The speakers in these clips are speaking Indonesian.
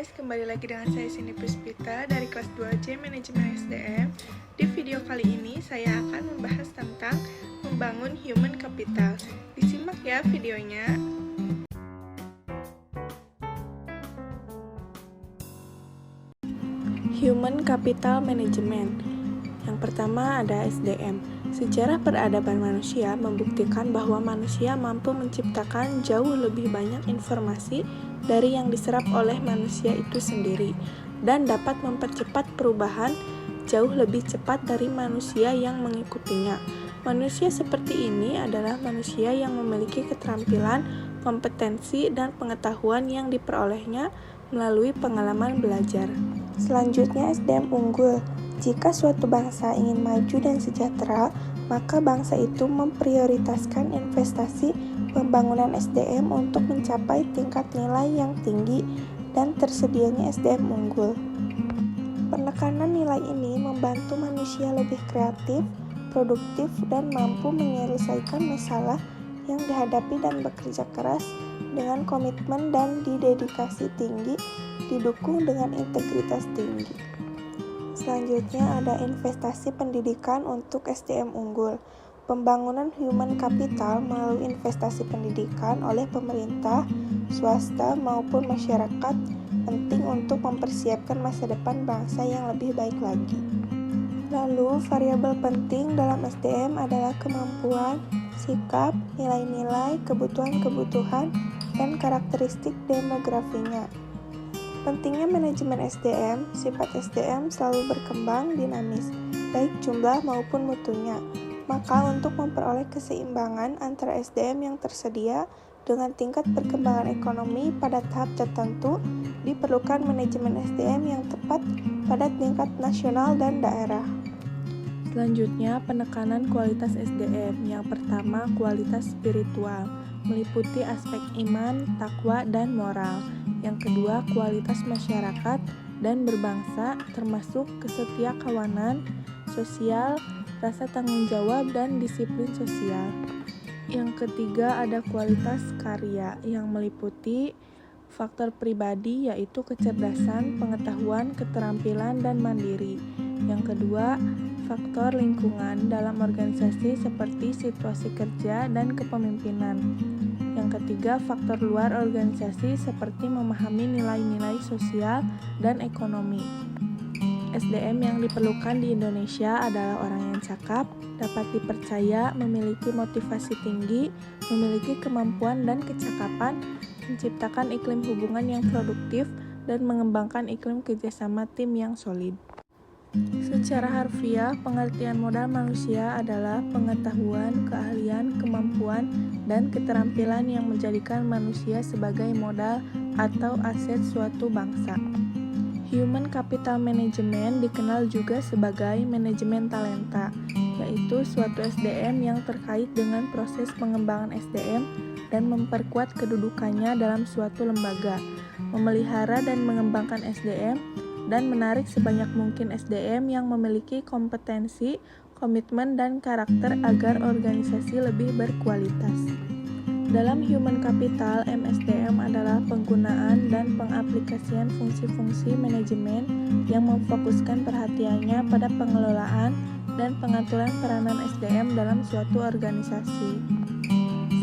guys, kembali lagi dengan saya Cindy Puspita dari kelas 2C Manajemen SDM. Di video kali ini saya akan membahas tentang membangun human capital. Disimak ya videonya. Human Capital Management. Yang pertama ada SDM. Sejarah peradaban manusia membuktikan bahwa manusia mampu menciptakan jauh lebih banyak informasi dari yang diserap oleh manusia itu sendiri dan dapat mempercepat perubahan jauh lebih cepat dari manusia yang mengikutinya. Manusia seperti ini adalah manusia yang memiliki keterampilan, kompetensi, dan pengetahuan yang diperolehnya melalui pengalaman belajar. Selanjutnya SDM unggul. Jika suatu bangsa ingin maju dan sejahtera, maka bangsa itu memprioritaskan investasi pembangunan SDM untuk mencapai tingkat nilai yang tinggi dan tersedianya SDM unggul. Penekanan nilai ini membantu manusia lebih kreatif, produktif, dan mampu menyelesaikan masalah yang dihadapi dan bekerja keras dengan komitmen dan dedikasi tinggi, didukung dengan integritas tinggi. Selanjutnya ada investasi pendidikan untuk SDM unggul. Pembangunan human capital melalui investasi pendidikan oleh pemerintah, swasta, maupun masyarakat penting untuk mempersiapkan masa depan bangsa yang lebih baik lagi. Lalu, variabel penting dalam SDM adalah kemampuan, sikap, nilai-nilai, kebutuhan-kebutuhan, dan karakteristik demografinya. Pentingnya manajemen SDM, sifat SDM selalu berkembang dinamis, baik jumlah maupun mutunya. Maka untuk memperoleh keseimbangan antara SDM yang tersedia dengan tingkat perkembangan ekonomi pada tahap tertentu, diperlukan manajemen SDM yang tepat pada tingkat nasional dan daerah. Selanjutnya, penekanan kualitas SDM. Yang pertama, kualitas spiritual, meliputi aspek iman, takwa, dan moral. Yang kedua, kualitas masyarakat dan berbangsa, termasuk kesetiakawanan sosial, rasa tanggung jawab, dan disiplin sosial. Yang ketiga, ada kualitas karya yang meliputi faktor pribadi, yaitu kecerdasan, pengetahuan, keterampilan, dan mandiri. Yang kedua, faktor lingkungan dalam organisasi seperti situasi kerja dan kepemimpinan. Yang ketiga, faktor luar organisasi seperti memahami nilai-nilai sosial dan ekonomi. SDM yang diperlukan di Indonesia adalah orang yang cakap, dapat dipercaya, memiliki motivasi tinggi, memiliki kemampuan dan kecakapan, menciptakan iklim hubungan yang produktif, dan mengembangkan iklim kerjasama tim yang solid. Secara harfiah, pengertian modal manusia adalah pengetahuan, keahlian, kemampuan, dan keterampilan yang menjadikan manusia sebagai modal atau aset suatu bangsa. Human Capital Management dikenal juga sebagai manajemen talenta, yaitu suatu SDM yang terkait dengan proses pengembangan SDM dan memperkuat kedudukannya dalam suatu lembaga, memelihara dan mengembangkan SDM, dan menarik sebanyak mungkin SDM yang memiliki kompetensi, komitmen, dan karakter agar organisasi lebih berkualitas. Dalam human capital, MSDM adalah penggunaan dan pengaplikasian fungsi-fungsi manajemen yang memfokuskan perhatiannya pada pengelolaan dan pengaturan peranan SDM dalam suatu organisasi.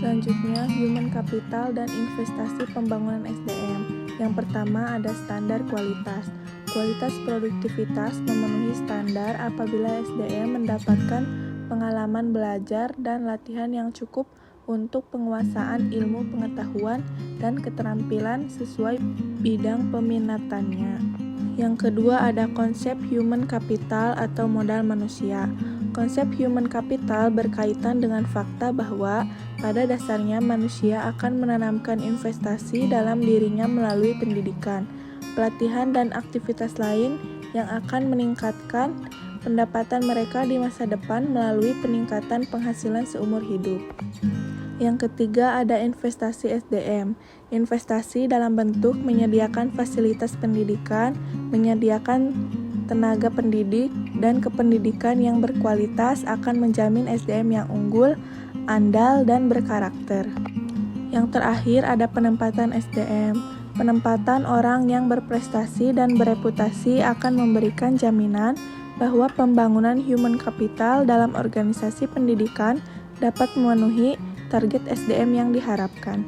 Selanjutnya, human capital dan investasi pembangunan SDM. Yang pertama ada standar kualitas. Kualitas produktivitas memenuhi standar apabila SDM mendapatkan pengalaman belajar dan latihan yang cukup untuk penguasaan ilmu pengetahuan dan keterampilan sesuai bidang peminatannya. Yang kedua ada konsep human capital atau modal manusia. Konsep human capital berkaitan dengan fakta bahwa pada dasarnya manusia akan menanamkan investasi dalam dirinya melalui pendidikan, pelatihan, dan aktivitas lain yang akan meningkatkan pendapatan mereka di masa depan melalui peningkatan penghasilan seumur hidup. Yang ketiga ada investasi SDM. Investasi dalam bentuk menyediakan fasilitas pendidikan, menyediakan tenaga pendidik, dan kependidikan yang berkualitas akan menjamin SDM yang unggul, andal, dan berkarakter. Yang terakhir ada penempatan SDM. Penempatan orang yang berprestasi dan bereputasi akan memberikan jaminan bahwa pembangunan human capital dalam organisasi pendidikan dapat memenuhi target SDM yang diharapkan.